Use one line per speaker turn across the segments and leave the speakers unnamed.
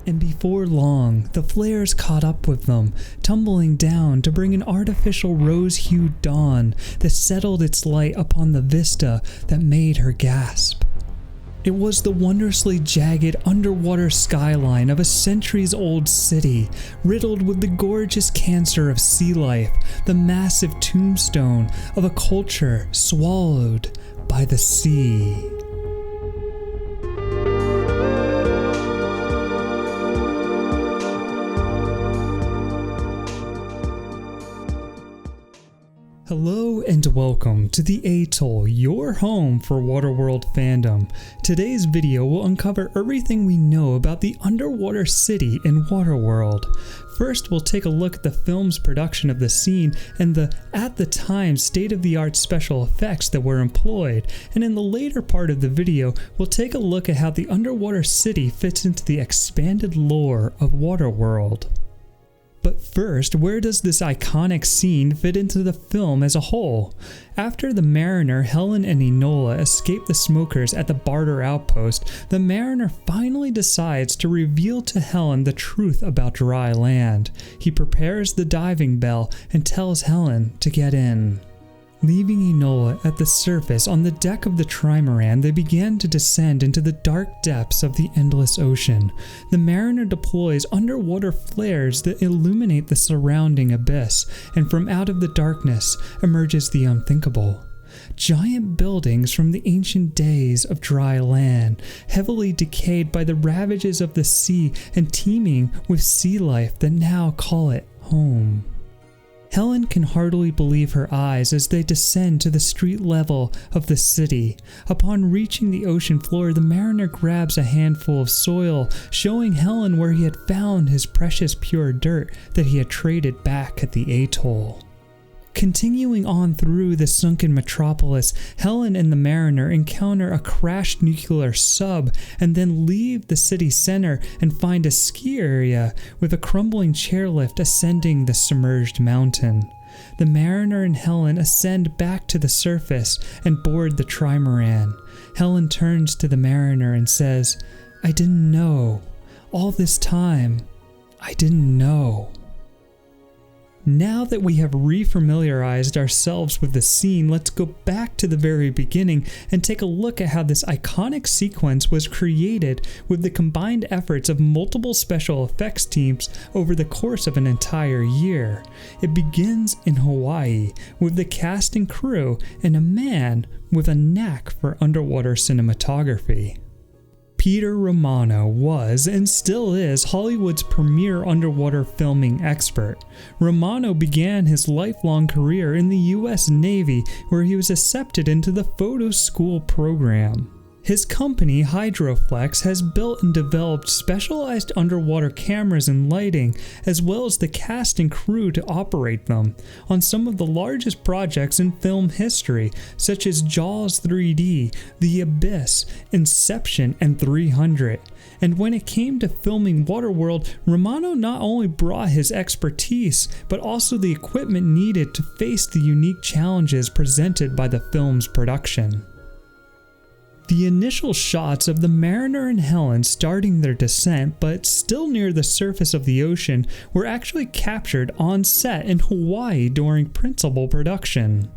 And before long, the flares caught up with them, tumbling down to bring an artificial rose-hued dawn that settled its light upon the vista that made her gasp. It was the wondrously jagged underwater skyline of a centuries-old city, riddled with the gorgeous cancer of sea life, the massive tombstone of a culture swallowed by the sea. Hello and welcome to the Atoll, your home for Waterworld fandom. Today's video will uncover everything we know about the underwater city in Waterworld. First, we'll take a look at the film's production of the scene and the, at the time, state-of-the-art special effects that were employed. And in the later part of the video, we'll take a look at how the underwater city fits into the expanded lore of Waterworld. But first, where does this iconic scene fit into the film as a whole? After the mariner Helen and Enola escape the smokers at the Barter outpost, the mariner finally decides to reveal to Helen the truth about dry land. He prepares the diving bell and tells Helen to get in. Leaving Enola at the surface on the deck of the trimaran, they began to descend into the dark depths of the endless ocean. The mariner deploys underwater flares that illuminate the surrounding abyss, and from out of the darkness emerges the unthinkable. Giant buildings from the ancient days of dry land, heavily decayed by the ravages of the sea and teeming with sea life that now call it home. Helen can hardly believe her eyes as they descend to the street level of the city. Upon reaching the ocean floor, the mariner grabs a handful of soil, showing Helen where he had found his precious pure dirt that he had traded back at the atoll. Continuing on through the sunken metropolis, Helen and the mariner encounter a crashed nuclear sub and then leave the city center and find a ski area with a crumbling chairlift ascending the submerged mountain. The mariner and Helen ascend back to the surface and board the trimaran. Helen turns to the mariner and says, "I didn't know. All this time, I didn't know." Now that we have refamiliarized ourselves with the scene, let's go back to the very beginning and take a look at how this iconic sequence was created with the combined efforts of multiple special effects teams over the course of an entire year. It begins in Hawaii with the cast and crew and a man with a knack for underwater cinematography. Peter Romano was, and still is, Hollywood's premier underwater filming expert. Romano began his lifelong career in the US Navy, where he was accepted into the photo school program. His company, Hydroflex, has built and developed specialized underwater cameras and lighting, as well as the cast and crew to operate them, on some of the largest projects in film history, such as Jaws 3D, The Abyss, Inception, and 300. And when it came to filming Waterworld, Romano not only brought his expertise, but also the equipment needed to face the unique challenges presented by the film's production. The initial shots of the mariner and Helen starting their descent, but still near the surface of the ocean, were actually captured on set in Hawaii during principal production.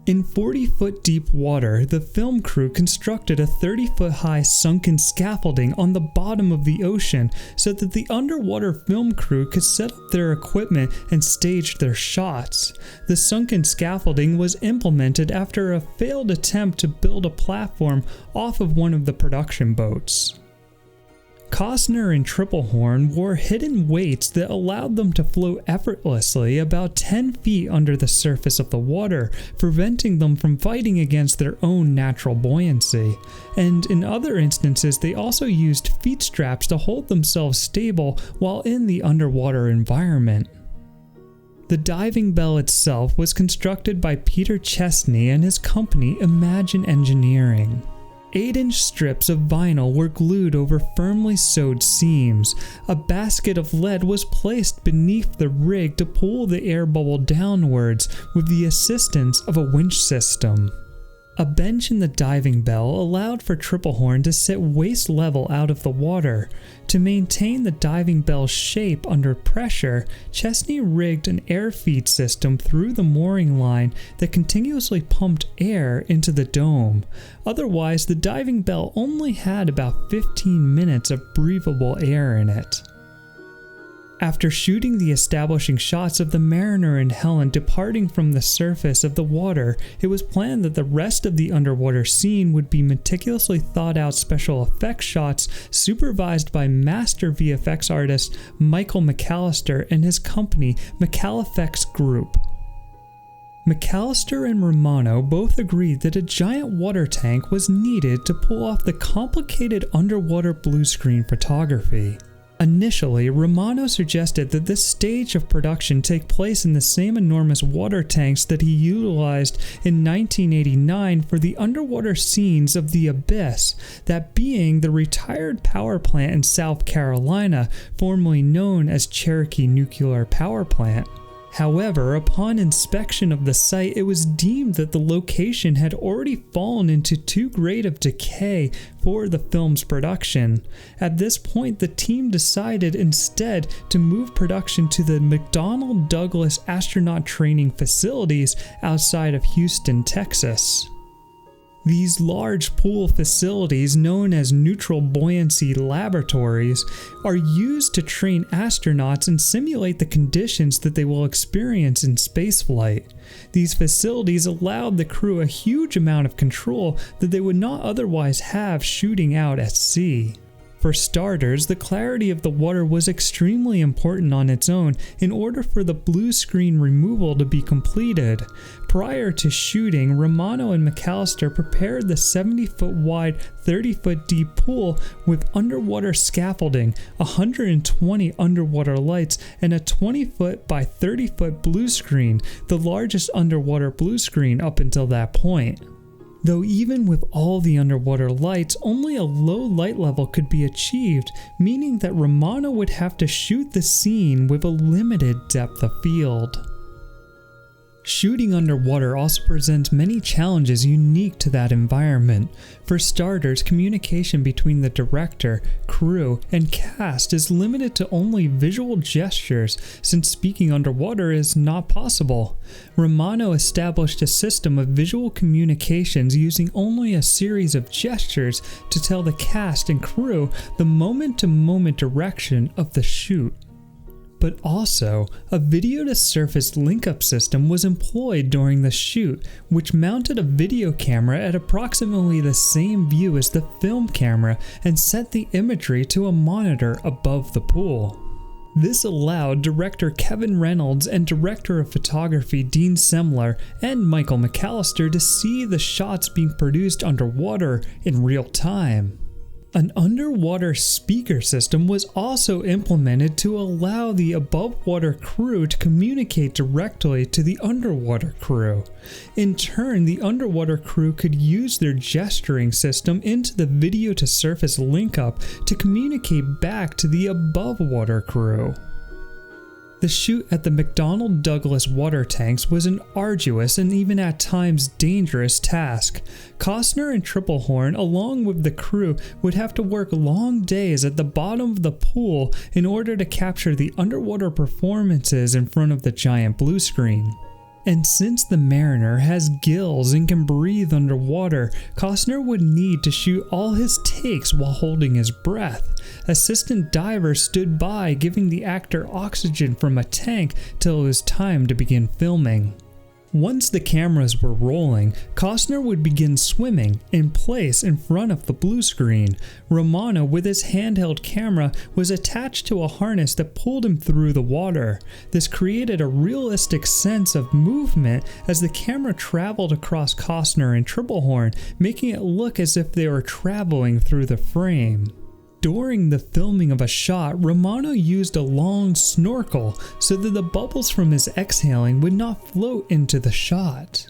In 40-foot deep water, the film crew constructed a 30-foot high sunken scaffolding on the bottom of the ocean so that the underwater film crew could set up their equipment and stage their shots. The sunken scaffolding was implemented after a failed attempt to build a platform off of one of the production boats. Costner and Tripplehorn wore hidden weights that allowed them to float effortlessly about 10 feet under the surface of the water, preventing them from fighting against their own natural buoyancy. And in other instances, they also used feet straps to hold themselves stable while in the underwater environment. The diving bell itself was constructed by Peter Chesney and his company Imagine Engineering. 8-inch strips of vinyl were glued over firmly sewed seams. A basket of lead was placed beneath the rig to pull the air bubble downwards with the assistance of a winch system. A bench in the diving bell allowed for Tripplehorn to sit waist level out of the water. To maintain the diving bell's shape under pressure, Chesney rigged an air feed system through the mooring line that continuously pumped air into the dome. Otherwise, the diving bell only had about 15 minutes of breathable air in it. After shooting the establishing shots of the Mariner and Helen departing from the surface of the water, it was planned that the rest of the underwater scene would be meticulously thought out special effects shots supervised by master VFX artist Michel McAllister and his company McAlifx Group. McAllister and Romano both agreed that a giant water tank was needed to pull off the complicated underwater blue screen photography. Initially, Romano suggested that this stage of production take place in the same enormous water tanks that he utilized in 1989 for the underwater scenes of The Abyss, that being the retired power plant in South Carolina, formerly known as Cherokee Nuclear Power Plant. However, upon inspection of the site, it was deemed that the location had already fallen into too great of decay for the film's production. At this point, the team decided instead to move production to the McDonnell-Douglas astronaut training facilities outside of Houston, Texas. These large pool facilities, known as neutral buoyancy laboratories, are used to train astronauts and simulate the conditions that they will experience in spaceflight. These facilities allowed the crew a huge amount of control that they would not otherwise have shooting out at sea. For starters, the clarity of the water was extremely important on its own in order for the blue screen removal to be completed. Prior to shooting, Romano and McAllister prepared the 70-foot wide, 30-foot deep pool with underwater scaffolding, 120 underwater lights, and a 20-foot by 30-foot blue screen, the largest underwater blue screen up until that point. Though even with all the underwater lights, only a low light level could be achieved, meaning that Romano would have to shoot the scene with a limited depth of field. Shooting underwater also presents many challenges unique to that environment. For starters, communication between the director, crew, and cast is limited to only visual gestures, since speaking underwater is not possible. Romano established a system of visual communications using only a series of gestures to tell the cast and crew the moment-to-moment direction of the shoot. But also, a video-to-surface link-up system was employed during the shoot, which mounted a video camera at approximately the same view as the film camera and sent the imagery to a monitor above the pool. This allowed director Kevin Reynolds and director of photography Dean Semler and Michel McAllister to see the shots being produced underwater in real time. An underwater speaker system was also implemented to allow the above-water crew to communicate directly to the underwater crew. In turn, the underwater crew could use their gesturing system into the video-to-surface link-up to communicate back to the above-water crew. The shoot at the McDonnell-Douglas water tanks was an arduous and even at times dangerous task. Costner and Tripplehorn, along with the crew, would have to work long days at the bottom of the pool in order to capture the underwater performances in front of the giant blue screen. And since the Mariner has gills and can breathe underwater, Costner would need to shoot all his takes while holding his breath. Assistant divers stood by, giving the actor oxygen from a tank till it was time to begin filming. Once the cameras were rolling, Costner would begin swimming in place in front of the blue screen. Romano, with his handheld camera, was attached to a harness that pulled him through the water. This created a realistic sense of movement as the camera traveled across Costner and Tripplehorn, making it look as if they were traveling through the frame. During the filming of a shot, Romano used a long snorkel so that the bubbles from his exhaling would not float into the shot.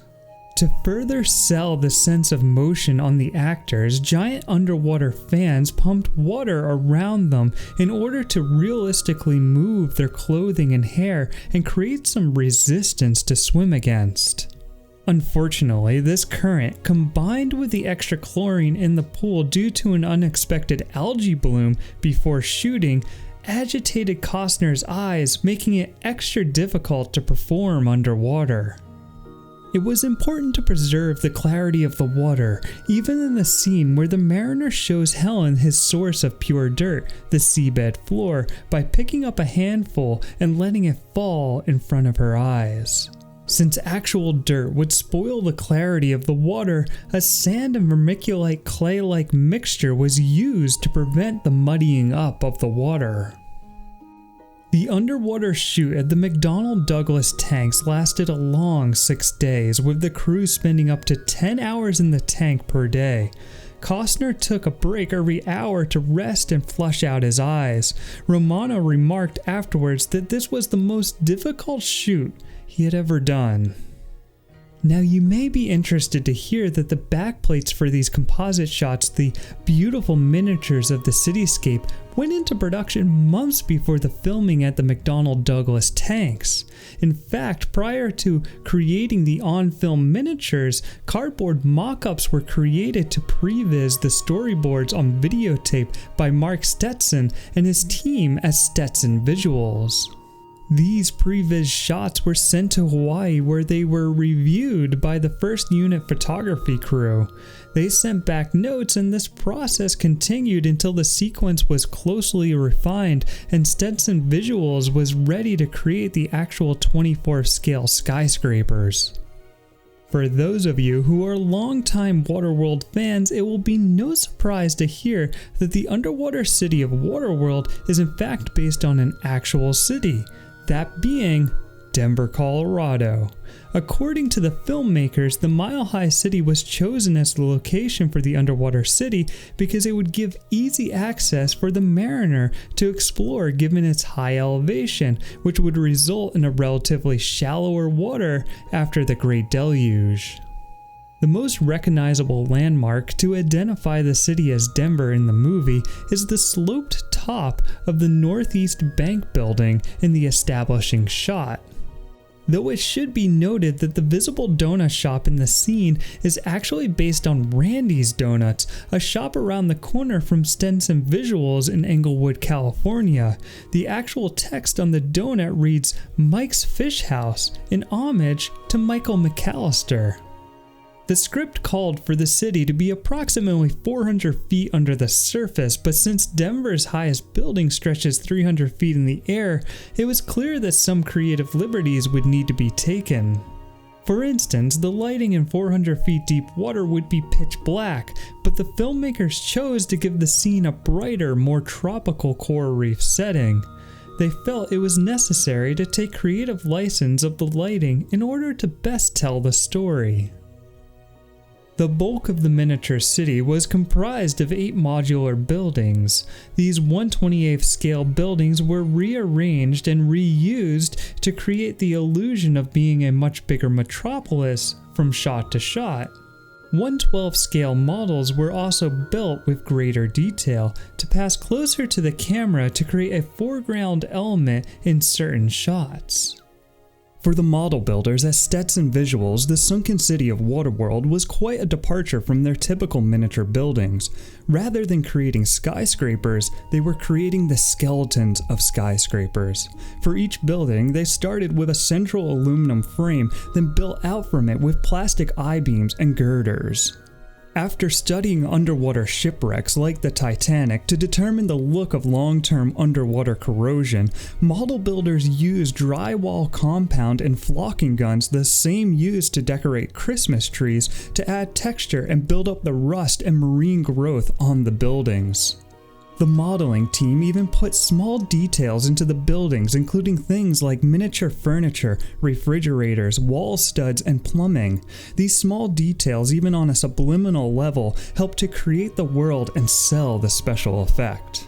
To further sell the sense of motion on the actors, giant underwater fans pumped water around them in order to realistically move their clothing and hair and create some resistance to swim against. Unfortunately, this current, combined with the extra chlorine in the pool due to an unexpected algae bloom before shooting, agitated Costner's eyes, making it extra difficult to perform underwater. It was important to preserve the clarity of the water, even in the scene where the mariner shows Helen his source of pure dirt, the seabed floor, by picking up a handful and letting it fall in front of her eyes. Since actual dirt would spoil the clarity of the water, a sand and vermiculite clay-like mixture was used to prevent the muddying up of the water. The underwater shoot at the McDonnell-Douglas tanks lasted a long 6 days, with the crew spending up to 10 hours in the tank per day. Costner took a break every hour to rest and flush out his eyes. Romano remarked afterwards that this was the most difficult shoot he had ever done. Now you may be interested to hear that the backplates for these composite shots, the beautiful miniatures of the cityscape, went into production months before the filming at the McDonnell-Douglas tanks. In fact, prior to creating the on-film miniatures, cardboard mock-ups were created to previs the storyboards on videotape by Mark Stetson and his team at Stetson Visuals. These previs shots were sent to Hawaii, where they were reviewed by the first unit photography crew. They sent back notes, and this process continued until the sequence was closely refined and Stetson Visuals was ready to create the actual 24-scale skyscrapers. For those of you who are longtime Waterworld fans, it will be no surprise to hear that the underwater city of Waterworld is in fact based on an actual city, that being Denver, Colorado. According to the filmmakers, the Mile High City was chosen as the location for the underwater city because it would give easy access for the mariner to explore given its high elevation, which would result in a relatively shallower water after the Great Deluge. The most recognizable landmark to identify the city as Denver in the movie is the sloped top of the Northeast Bank building in the establishing shot. Though it should be noted that the visible donut shop in the scene is actually based on Randy's Donuts, a shop around the corner from Stetson Visuals in Englewood, California. The actual text on the donut reads Mike's Fish House, in homage to Michel McAllister. The script called for the city to be approximately 400 feet under the surface, but since Denver's highest building stretches 300 feet in the air, it was clear that some creative liberties would need to be taken. For instance, the lighting in 400 feet deep water would be pitch black, but the filmmakers chose to give the scene a brighter, more tropical coral reef setting. They felt it was necessary to take creative license of the lighting in order to best tell the story. The bulk of the miniature city was comprised of 8 modular buildings. These 1/28th scale buildings were rearranged and reused to create the illusion of being a much bigger metropolis from shot to shot. 1/12 scale models were also built with greater detail to pass closer to the camera to create a foreground element in certain shots. For the model builders at Stetson Visuals, the sunken city of Waterworld was quite a departure from their typical miniature buildings. Rather than creating skyscrapers, they were creating the skeletons of skyscrapers. For each building, they started with a central aluminum frame, then built out from it with plastic I-beams and girders. After studying underwater shipwrecks like the Titanic to determine the look of long-term underwater corrosion, model builders used drywall compound and flocking guns, the same used to decorate Christmas trees, to add texture and build up the rust and marine growth on the buildings. The modeling team even put small details into the buildings, including things like miniature furniture, refrigerators, wall studs, and plumbing. These small details, even on a subliminal level, help to create the world and sell the special effect.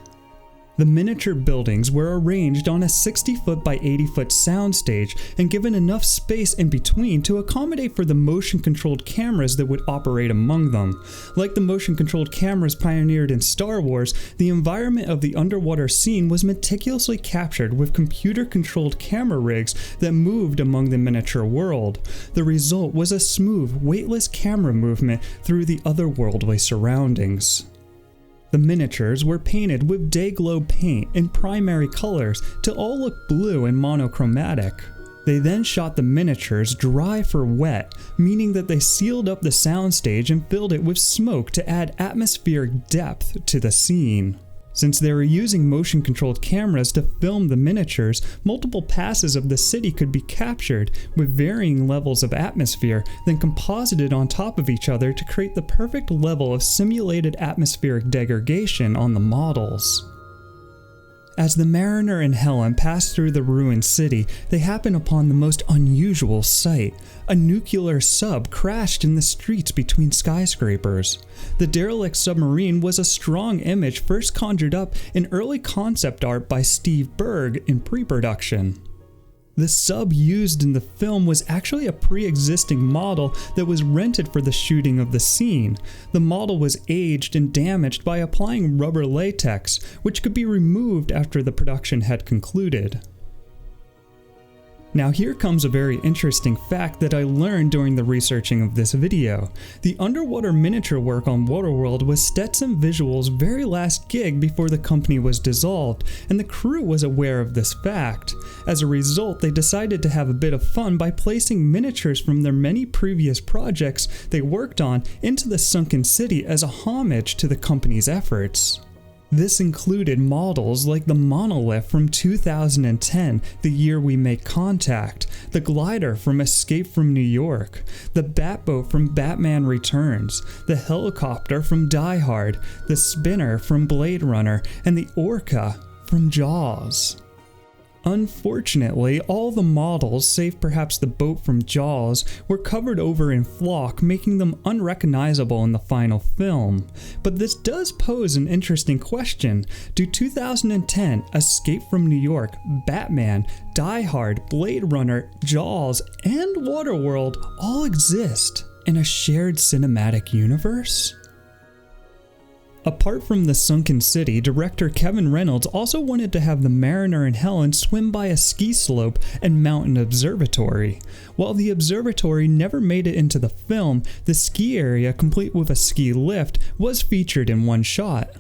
The miniature buildings were arranged on a 60-foot by 80-foot soundstage and given enough space in between to accommodate for the motion-controlled cameras that would operate among them. Like the motion-controlled cameras pioneered in Star Wars, the environment of the underwater scene was meticulously captured with computer-controlled camera rigs that moved among the miniature world. The result was a smooth, weightless camera movement through the otherworldly surroundings. The miniatures were painted with day-glow paint in primary colors to all look blue and monochromatic. They then shot the miniatures dry for wet, meaning that they sealed up the soundstage and filled it with smoke to add atmospheric depth to the scene. Since they were using motion-controlled cameras to film the miniatures, multiple passes of the city could be captured with varying levels of atmosphere, then composited on top of each other to create the perfect level of simulated atmospheric degradation on the models. As the Mariner and Helen pass through the ruined city, they happen upon the most unusual sight. A nuclear sub crashed in the streets between skyscrapers. The Derelict Submarine was a strong image first conjured up in early concept art by Steve Burg in pre-production. The sub used in the film was actually a pre-existing model that was rented for the shooting of the scene. The model was aged and damaged by applying rubber latex, which could be removed after the production had concluded. Now here comes a very interesting fact that I learned during the researching of this video. The underwater miniature work on Waterworld was Stetson Visuals' very last gig before the company was dissolved, and the crew was aware of this fact. As a result, they decided to have a bit of fun by placing miniatures from their many previous projects they worked on into the sunken city as a homage to the company's efforts. This included models like the monolith from 2010, the year we make contact, the glider from Escape from New York, the Batboat from Batman Returns, the helicopter from Die Hard, the spinner from Blade Runner, and the orca from Jaws. Unfortunately, all the models, save perhaps the boat from Jaws, were covered over in flock, making them unrecognizable in the final film. But this does pose an interesting question. Do 2010, Escape from New York, Batman, Die Hard, Blade Runner, Jaws, and Waterworld all exist in a shared cinematic universe? Apart from the sunken city, director Kevin Reynolds also wanted to have the Mariner and Helen swim by a ski slope and mount an observatory. While the observatory never made it into the film, the ski area, complete with a ski lift, was featured in one shot.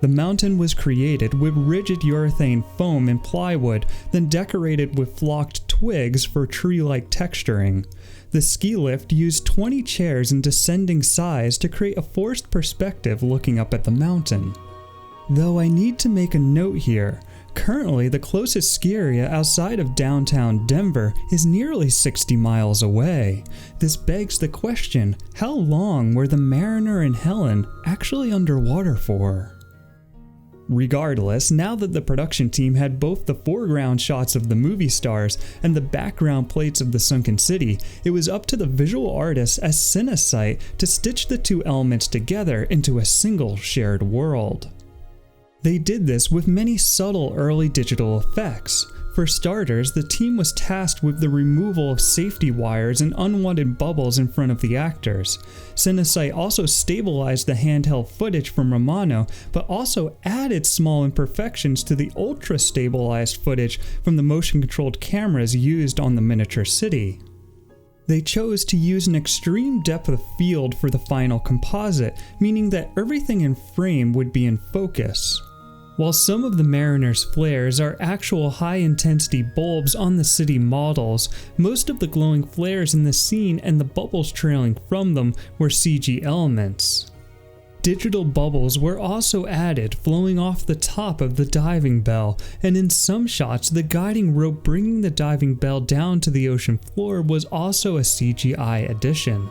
The mountain was created with rigid urethane foam and plywood, then decorated with flocked twigs for tree-like texturing. The ski lift used 20 chairs in descending size to create a forced perspective looking up at the mountain. Though I need to make a note here, currently the closest ski area outside of downtown Denver is nearly 60 miles away. This begs the question, how long were the Mariner and Helen actually underwater for? Regardless, now that the production team had both the foreground shots of the movie stars and the background plates of the sunken city, it was up to the visual artists at Cinesite to stitch the two elements together into a single shared world. They did this with many subtle early digital effects. For starters, the team was tasked with the removal of safety wires and unwanted bubbles in front of the actors. Cinesite also stabilized the handheld footage from Romano, but also added small imperfections to the ultra-stabilized footage from the motion-controlled cameras used on the miniature city. They chose to use an extreme depth of field for the final composite, meaning that everything in frame would be in focus. While some of the Mariner's flares are actual high-intensity bulbs on the city models, most of the glowing flares in the scene and the bubbles trailing from them were CG elements. Digital bubbles were also added, flowing off the top of the diving bell, and in some shots the guiding rope bringing the diving bell down to the ocean floor was also a CGI addition.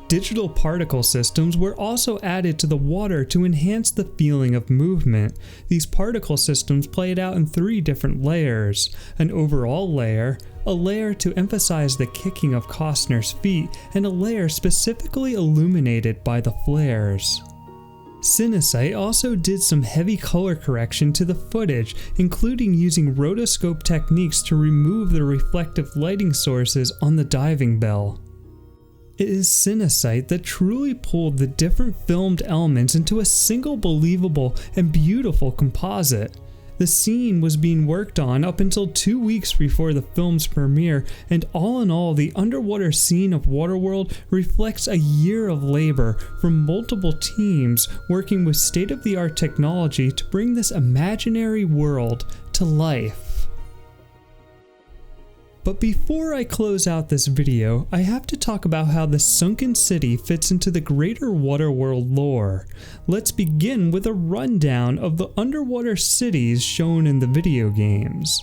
Digital particle systems were also added to the water to enhance the feeling of movement. These particle systems played out in 3 different layers: an overall layer, a layer to emphasize the kicking of Costner's feet, and a layer specifically illuminated by the flares. Cinesite also did some heavy color correction to the footage, including using rotoscope techniques to remove the reflective lighting sources on the diving bell. It is Cinesite that truly pulled the different filmed elements into a single believable and beautiful composite. The scene was being worked on up until 2 weeks before the film's premiere, and all in all, the underwater scene of Waterworld reflects a year of labor from multiple teams working with state-of-the-art technology to bring this imaginary world to life. But before I close out this video, I have to talk about how the sunken city fits into the greater Waterworld lore. Let's begin with a rundown of the underwater cities shown in the video games.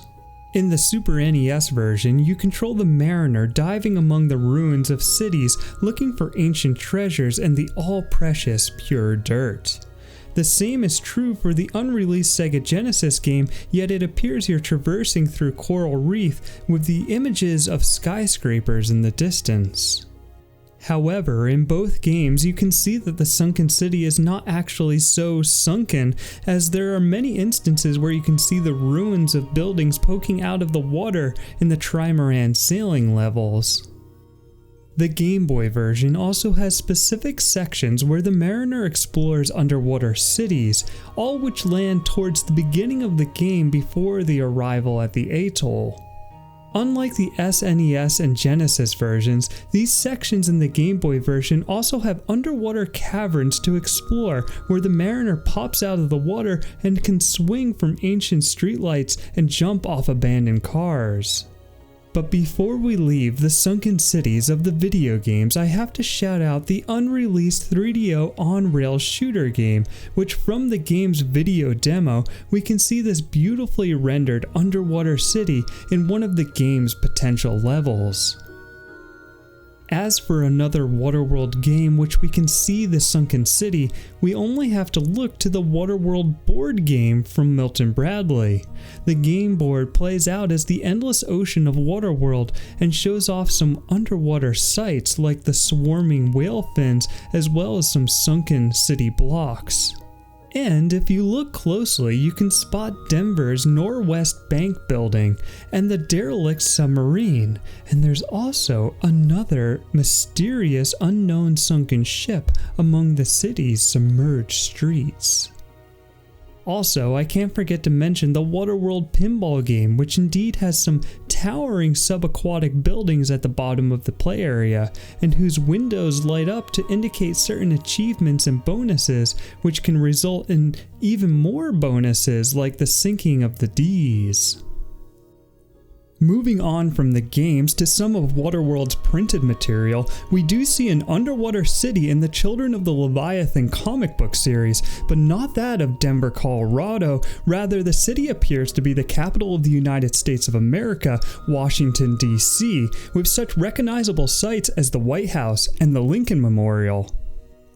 In the Super NES version, you control the mariner diving among the ruins of cities looking for ancient treasures and the all-precious pure dirt. The same is true for the unreleased Sega Genesis game, yet it appears you're traversing through coral reef with the images of skyscrapers in the distance. However, in both games you can see that the sunken city is not actually so sunken, as there are many instances where you can see the ruins of buildings poking out of the water in the trimaran sailing levels. The Gameboy version also has specific sections where the mariner explores underwater cities, all which land towards the beginning of the game before the arrival at the Atoll. Unlike the SNES and Genesis versions, these sections in the Gameboy version also have underwater caverns to explore where the mariner pops out of the water and can swing from ancient streetlights and jump off abandoned cars. But before we leave the sunken cities of the video games, I have to shout out the unreleased 3DO on-rail shooter game, which from the game's video demo, we can see this beautifully rendered underwater city in one of the game's potential levels. As for another Waterworld game which we can see the sunken city, we only have to look to the Waterworld board game from Milton Bradley. The game board plays out as the endless ocean of Waterworld and shows off some underwater sights like the swarming whale fins as well as some sunken city blocks. And if you look closely, you can spot Denver's Norwest Bank building and the Derelict Submarine, and there's also another mysterious unknown sunken ship among the city's submerged streets. Also, I can't forget to mention the Waterworld Pinball game, which indeed has some towering subaquatic buildings at the bottom of the play area, and whose windows light up to indicate certain achievements and bonuses, which can result in even more bonuses like the sinking of the D's. Moving on from the games to some of Waterworld's printed material, we do see an underwater city in the Children of the Leviathan comic book series, but not that of Denver, Colorado. Rather, the city appears to be the capital of the United States of America, Washington, D.C., with such recognizable sites as the White House and the Lincoln Memorial.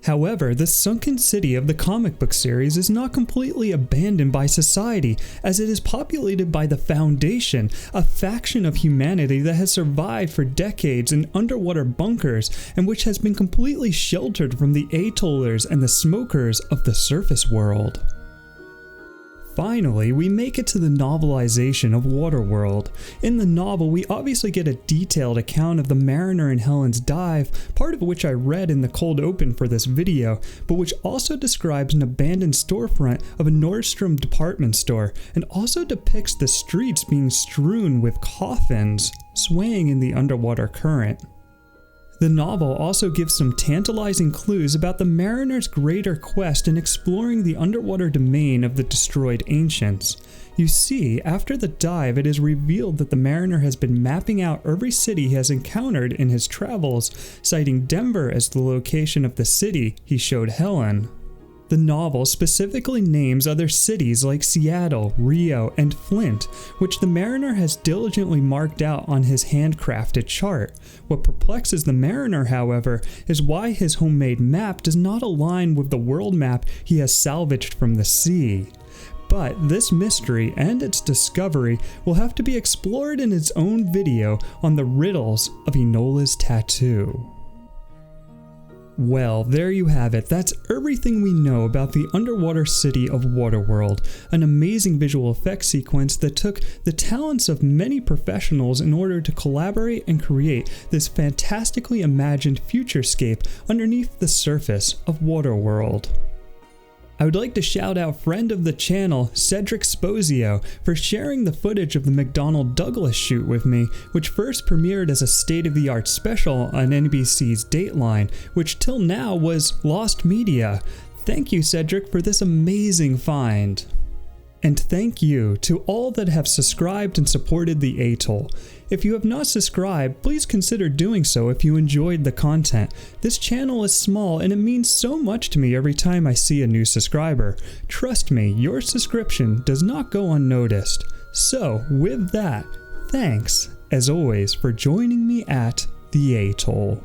However, the sunken city of the comic book series is not completely abandoned by society, as it is populated by the Foundation, a faction of humanity that has survived for decades in underwater bunkers and which has been completely sheltered from the atollers and the smokers of the surface world. Finally, we make it to the novelization of Waterworld. In the novel, we obviously get a detailed account of the mariner and Helen's dive, part of which I read in the cold open for this video, but which also describes an abandoned storefront of a Nordstrom department store, and also depicts the streets being strewn with coffins, swaying in the underwater current. The novel also gives some tantalizing clues about the mariner's greater quest in exploring the underwater domain of the destroyed ancients. You see, after the dive, it is revealed that the mariner has been mapping out every city he has encountered in his travels, citing Denver as the location of the city he showed Helen. The novel specifically names other cities like Seattle, Rio, and Flint, which the mariner has diligently marked out on his handcrafted chart. What perplexes the mariner, however, is why his homemade map does not align with the world map he has salvaged from the sea. But this mystery and its discovery will have to be explored in its own video on the riddles of Enola's tattoo. Well, there you have it. That's everything we know about the underwater city of Waterworld, an amazing visual effects sequence that took the talents of many professionals in order to collaborate and create this fantastically imagined futurescape underneath the surface of Waterworld. I would like to shout out friend of the channel, Cedric Sposio, for sharing the footage of the McDonnell-Douglas shoot with me, which first premiered as a state-of-the-art special on NBC's Dateline, which till now was lost media. Thank you, Cedric, for this amazing find. And thank you to all that have subscribed and supported the Atoll. If you have not subscribed, please consider doing so if you enjoyed the content. This channel is small and it means so much to me every time I see a new subscriber. Trust me, your subscription does not go unnoticed. So, with that, thanks, as always, for joining me at the Atoll.